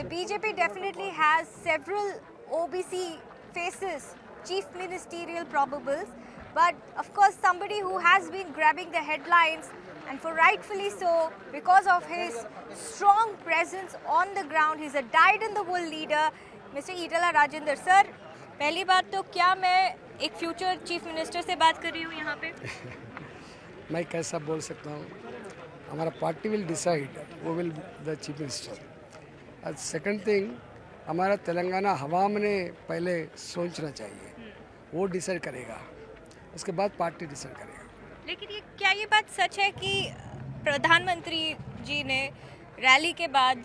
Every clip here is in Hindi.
The BJP definitely has several OBC faces, chief ministerial probables, but of course somebody who has been grabbing the headlines, and for rightfully so, because of his strong presence on the ground. He's a dyed-in-the-wool leader, Mr. Etala Rajendra. Sir, पहली बात तो क्या मैं एक फ्यूचर चीफ मिनिस्टर से बात कर रही हूँ यहाँ पे? मैं कैसा बोल सकता हूँ? हमारा पार्टी विल डिसाइड वो विल द चीफ मिनिस्टर. और सेकंड थिंग, हमारा तेलंगाना हवा में पहले सोचना चाहिए, वो डिसाइड करेगा, उसके बाद पार्टी डिसाइड करेगा. लेकिन क्या ये बात सच है कि प्रधानमंत्री जी ने रैली के बाद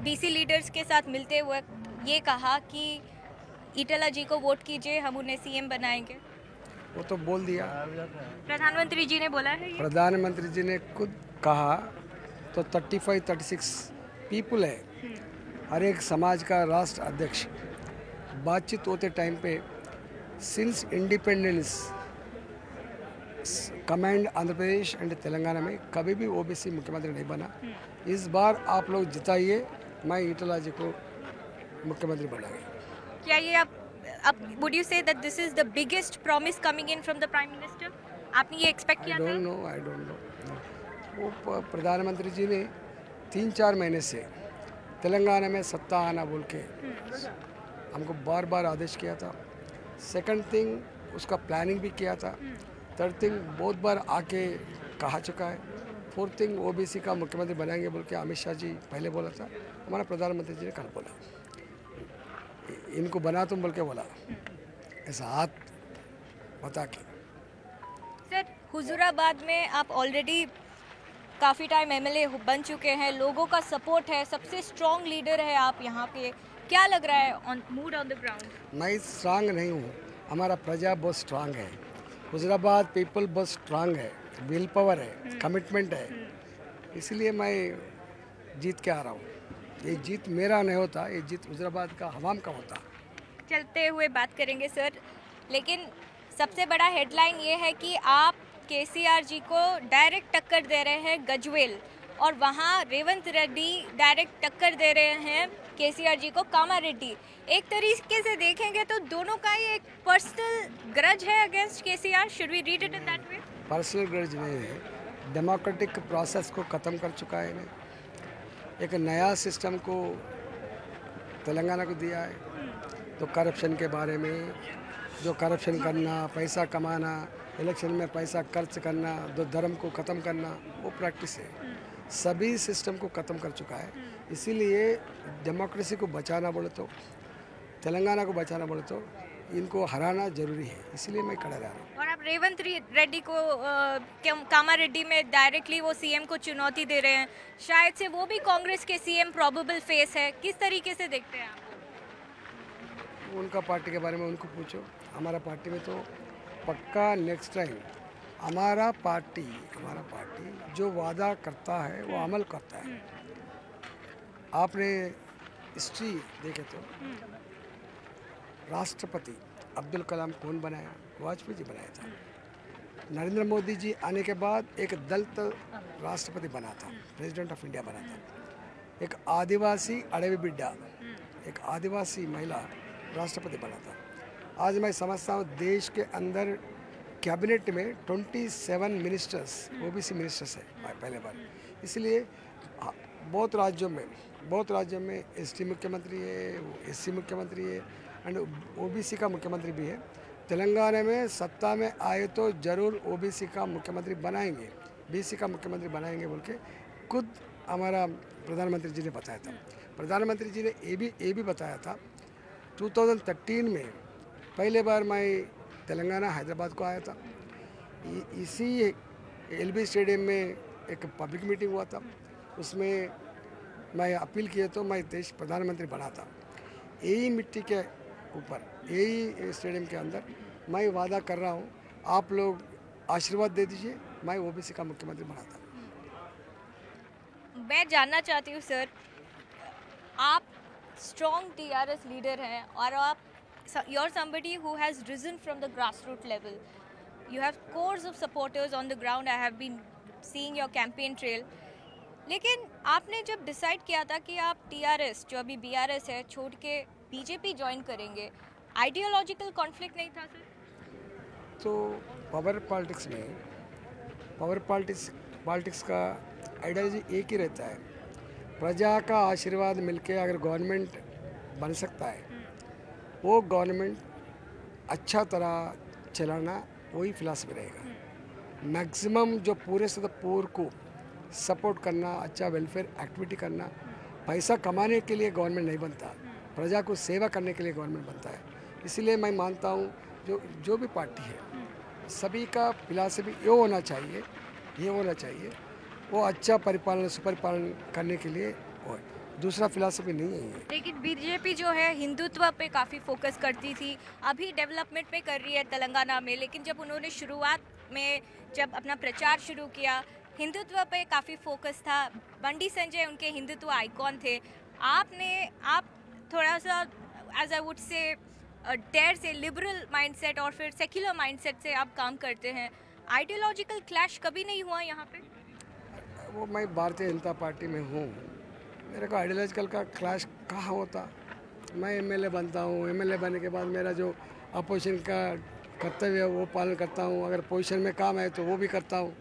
बीसी लीडर्स के साथ मिलते हुए ये कहा कि ईटला जी को वोट कीजिए, हम उन्हें सीएम बनाएंगे? वो तो बोल दिया, प्रधानमंत्री जी ने बोला है ये? प्रधानमंत्री जी ने खुद कहा. तो 35-36 पीपल है, हर एक समाज का राष्ट्र अध्यक्ष. बातचीत होते टाइम पे since independence command Andhra Pradesh and Telangana में कभी भी ओबीसी मुख्यमंत्री नहीं बना. इस बार आप लोग जिताइए, मैं ईटला जी को मुख्यमंत्री बनाएंगे. क्या ये आप would you say that this is the biggest promise coming in from the prime minister? आपने ये एक्सपेक्ट किया था? I don't know. वो प्रधानमंत्री जी ने 3-4 महीने से तेलंगाना में सत्ता आना बोल के हमको बार बार आदेश किया था. सेकंड थिंग, उसका प्लानिंग भी किया था. थर्ड थिंग, बहुत बार आके कहा चुका है. फोर्थ थिंग, ओबीसी का मुख्यमंत्री बनाएंगे बोल के अमित शाह जी पहले बोला था, हमारा प्रधानमंत्री जी ने कल बोला इनको बना तुम बोल के बोला, ऐसा हाथ बता के. सर, हुजूराबाद में आप ऑलरेडी काफ़ी टाइम एमएलए बन चुके हैं, लोगों का सपोर्ट है, सबसे स्ट्रॉन्ग लीडर है आप यहाँ पे. क्या लग रहा है on mood on the ground? मैं स्ट्रांग नहीं हूँ, हमारा प्रजा बहुत स्ट्रांग है. हुजूराबाद पीपल बहुत स्ट्रांग है, विल पावर है, कमिटमेंट है, इसलिए मैं जीत के आ रहा हूँ. ये जीत मेरा नहीं होता, ये जीत हुजूराबाद का हवाम का होता. चलते हुए बात करेंगे सर, लेकिन सबसे बड़ा हेडलाइन ये है कि आप केसीआर जी को डायरेक्ट टक्कर दे रहे हैं गजवेल, और वहाँ रेवंत रेड्डी डायरेक्ट टक्कर दे रहे हैं केसीआर जी को कामारेड्डी. एक तरीके से देखेंगे तो दोनों का ही एक पर्सनल ग्रज है against KCR. Should we read it in that way? Personal grudge नहीं है, डेमोक्रेटिक प्रोसेस को ख़त्म कर चुका है इन्हें. एक नया सिस्टम को तेलंगाना को दिया है. तो करप्शन के बारे में, जो करप्शन करना, पैसा कमाना, इलेक्शन में पैसा खर्च करना, दो धर्म को ख़त्म करना, वो प्रैक्टिस है. सभी सिस्टम को ख़त्म कर चुका है. इसीलिए डेमोक्रेसी को बचाना बोले तो, तेलंगाना को बचाना बोले तो इनको हराना जरूरी है. इसलिए मैं खड़ा रह रहा हूँ. और आप रेवंत रेड्डी को कामारेड्डी में डायरेक्टली वो सीएम को चुनौती दे रहे हैं, शायद से वो भी कांग्रेस के सीएम प्रोबेबल फेस है. किस तरीके से देखते हैं आप? उनका पार्टी के बारे में उनको पूछो. हमारा पार्टी में तो पक्का नेक्स्ट टाइम हमारा पार्टी जो वादा करता है वो अमल करता है. आपने हिस्ट्री देखे तो राष्ट्रपति अब्दुल कलाम कौन बनाया? वाजपेयी जी बनाया था. नरेंद्र मोदी जी आने के बाद एक दलित राष्ट्रपति बना था, प्रेसिडेंट ऑफ इंडिया बना था. एक आदिवासी अड़वी बिड्डा, एक आदिवासी महिला राष्ट्रपति बना था. आज मैं समझता हूँ देश के अंदर कैबिनेट में 27 मिनिस्टर्स ओबीसी मिनिस्टर्स है पहले बार. इसलिए बहुत राज्यों में एसटी मुख्यमंत्री है, एससी मुख्यमंत्री है, एंड ओबीसी का मुख्यमंत्री भी है. तेलंगाना में सत्ता में आए तो जरूर ओबीसी का मुख्यमंत्री बनाएंगे, बीसी का मुख्यमंत्री बनाएंगे बोल के खुद हमारा प्रधानमंत्री जी ने बताया था. प्रधानमंत्री जी ने ये भी बताया था 2013 में पहले बार मैं तेलंगाना हैदराबाद को आया था. इसी एलबी स्टेडियम में एक पब्लिक मीटिंग हुआ था, उसमें मैं अपील किया तो मैं देश प्रधानमंत्री बना था. यही मिट्टी के ऊपर, यही स्टेडियम के अंदर मैं वादा कर रहा हूँ, आप लोग आशीर्वाद दे दीजिए, मैं ओबीसी का मुख्यमंत्री बना था. मैं जानना चाहती हूँ सर, आप स्ट्रॉन्ग टीआरएस लीडर हैं और आप you're somebody who has risen from the grassroots level. You have scores of supporters on the ground. I have been seeing your campaign trail. लेकिन आपने जब डिसाइड किया था कि आप टीआरएस जो अभी बीआरएस है छोड़ के बीजेपी ज्वाइन करेंगे, आइडियोलॉजिकल कॉन्फ्लिक्ट नहीं था सर? तो पावर पॉलिटिक्स में पावर पॉलिटिक्स का आइडियोलॉजी एक ही रहता है, प्रजा का आशीर्वाद मिलके अगर गवर्नमेंट बन सकता है वो गवर्नमेंट अच्छा तरह चलाना वही फिलॉसफी रहेगा। मैक्सिमम जो पूरे से पूर को सपोर्ट करना, अच्छा वेलफेयर एक्टिविटी करना, पैसा कमाने के लिए गवर्नमेंट नहीं बनता, प्रजा को सेवा करने के लिए गवर्नमेंट बनता है। इसलिए मैं मानता हूँ जो भी पार्टी है सभी का फिलॉसफी ये होना चाहिए वो अच्छा परिपालन सुपरिपालन करने के लिए हो, दूसरा फिलॉसफी नहीं है ये। लेकिन बीजेपी जो है हिंदुत्व पे काफ़ी फोकस करती थी, अभी डेवलपमेंट पे कर रही है तेलंगाना में, लेकिन जब उन्होंने शुरुआत में जब अपना प्रचार शुरू किया हिंदुत्व पे काफ़ी फोकस था। बंडी संजय उनके हिंदुत्व आइकॉन थे। आप थोड़ा सा as I would say dare say liberal mindset और फिर सेक्युलर माइंडसेट से आप काम करते हैं, आइडियोलॉजिकल क्लैश कभी नहीं हुआ यहाँ पे? वो मैं भारतीय जनता पार्टी में हूँ, मेरे को आइडियोलॉजिकल का क्लैश कहाँ होता। मैं एमएलए बनता हूँ, एमएलए बनने के बाद मेरा जो अपोजिशन का कर्तव्य है वो पालन करता हूँ, अगर पोजीशन में काम है तो वो भी करता हूँ।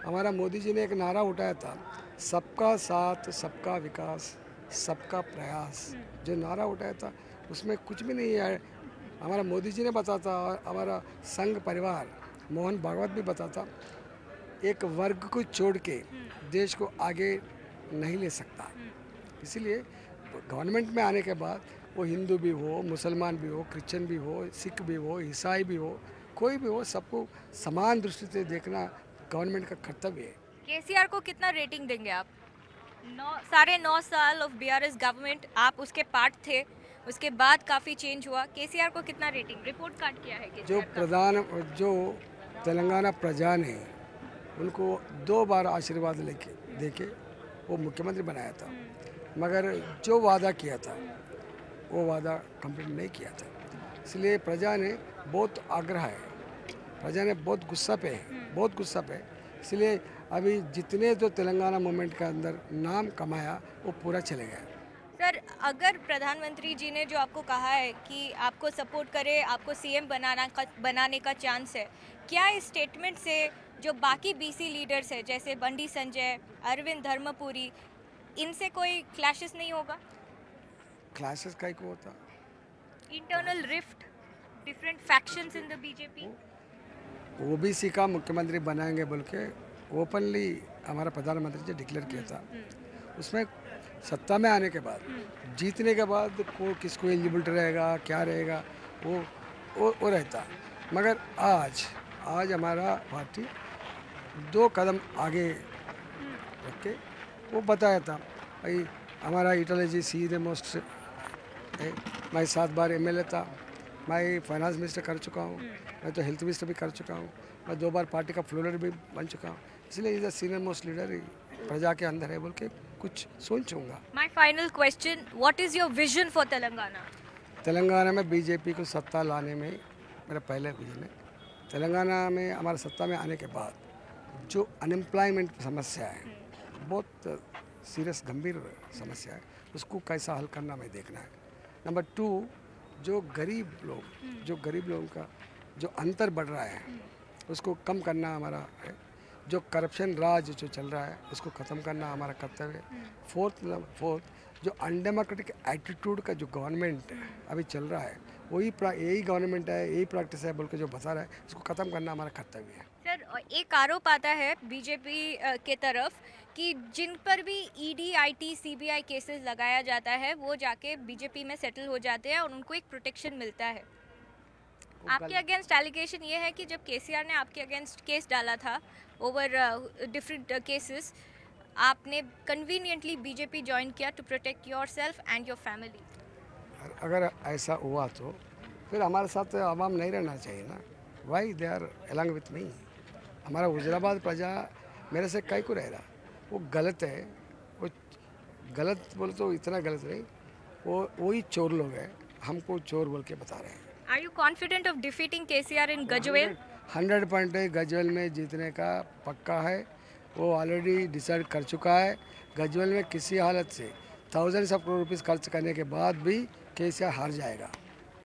हमारा मोदी जी ने एक नारा उठाया था, सबका साथ सबका विकास सबका प्रयास, जो नारा उठाया था उसमें कुछ भी नहीं है। हमारा मोदी जी ने बताया था, हमारा संघ परिवार मोहन भागवत भी बताता, एक वर्ग को छोड़ के देश को आगे नहीं ले सकता। इसीलिए गवर्नमेंट में आने के बाद वो हिंदू भी हो, मुसलमान भी हो, क्रिश्चियन भी हो, सिख भी हो, ईसाई भी हो, कोई भी हो, सबको समान दृष्टि से देखना गवर्नमेंट का कर्तव्य है। केसीआर को कितना रेटिंग देंगे आप? 9 साल ऑफ बीआरएस गवर्नमेंट, आप उसके पार्ट थे, उसके बाद काफ़ी चेंज हुआ, केसीआर को कितना रेटिंग? रिपोर्ट कार्ड किया है जो तेलंगाना प्रजा ने उनको 2 बार आशीर्वाद देके वो मुख्यमंत्री बनाया था, मगर जो वादा किया था वो वादा कंप्लीट नहीं किया था। इसलिए प्रजा ने बहुत आग्रह है, प्रजा ने बहुत गुस्सा पे है। इसलिए अभी जितने जो तेलंगाना मूवमेंट के अंदर नाम कमाया वो पूरा चले गया। सर, अगर प्रधानमंत्री जी ने जो आपको कहा है कि आपको सपोर्ट करे, आपको सीएम बनाने का चांस है, क्या इस स्टेटमेंट से जो बाकी बीसी लीडर्स है जैसे बंडी संजय, अरविंद धर्मपुरी, इनसे कोई क्लैशेस नहीं होगा? क्लैशेस का को होता, internal rift, different factions in the BJP. OBC का मुख्यमंत्री बनाएंगे बोल के ओपनली हमारा प्रधानमंत्री जी डिक्लेयर किया था। उसमें सत्ता में आने के बाद जीतने के बाद को किसको एलिजिबिलिटी रहेगा, क्या रहेगा, वो रहता। मगर आज हमारा पार्टी 2 कदम आगे रख के वो बताया था, भाई हमारा इटली जी सीधे मोस्ट है, मैं 7 बार एमएलए था, मैं फाइनेंस मिनिस्टर कर चुका हूँ, मैं तो हेल्थ मिनिस्टर भी कर चुका हूँ, मैं 2 बार पार्टी का फ्लोर भी बन चुका हूँ, इसलिए is the senior most leader प्रजा के अंदर है बोल के कुछ सोचूंगा। My final question, what is your vision for Telangana? Telangana में बीजेपी को सत्ता लाने में मेरा पहले विजन है। तेलंगाना में हमारा सत्ता में आने के बाद जो अनएम्प्लॉयमेंट समस्या है, बहुत सीरियस गंभीर समस्या है, उसको कैसा हल करना मैं देखना है। नंबर 2, जो गरीब लोगों का जो अंतर बढ़ रहा है उसको कम करना हमारा है। जो करप्शन राज जो चल रहा है उसको ख़त्म करना हमारा कर्तव्य है। फोर्थ, जो अनडेमोक्रेटिक एटीट्यूड का जो गवर्नमेंट अभी चल रहा है यही गवर्नमेंट है, यही प्रैक्टिस है बोल के जो बता रहा है, उसको ख़त्म करना हमारा कर्तव्य है। सर, एक आरोप आता है बीजेपी के तरफ कि जिन पर भी ईडी, आईटी, सीबीआई केसेस लगाया जाता है वो जाके बीजेपी में सेटल हो जाते हैं और उनको एक प्रोटेक्शन मिलता है। आपके अगेंस्ट एलिगेशन ये है कि जब केसीआर ने आपके अगेंस्ट केस डाला था ओवर डिफरेंट केसेस, आपने कन्वीनियंटली बीजेपी ज्वाइन किया to protect yourself and your family. अगर ऐसा हुआ तो फिर हमारे साथ आवाम नहीं रहना चाहिए ना। Why they are along with me. हमारा वजीराबाद प्रजा मेरे से कई को रह रहा, वो गलत है। वो गलत बोले तो इतना गलत नहीं, वही चोर लोग हैं, हमको चोर बोल के बता रहे हैं। Are you confident of defeating KCR in Gajwel? 100% Gajwel में जीतने का पक्का है। वो ऑलरेडी डिसाइड कर चुका है। गजवेल में किसी हालत से थाउजेंड्स ऑफ करोड़ रुपीज़ खर्च करने के बाद भी केसीआर हार जाएगा।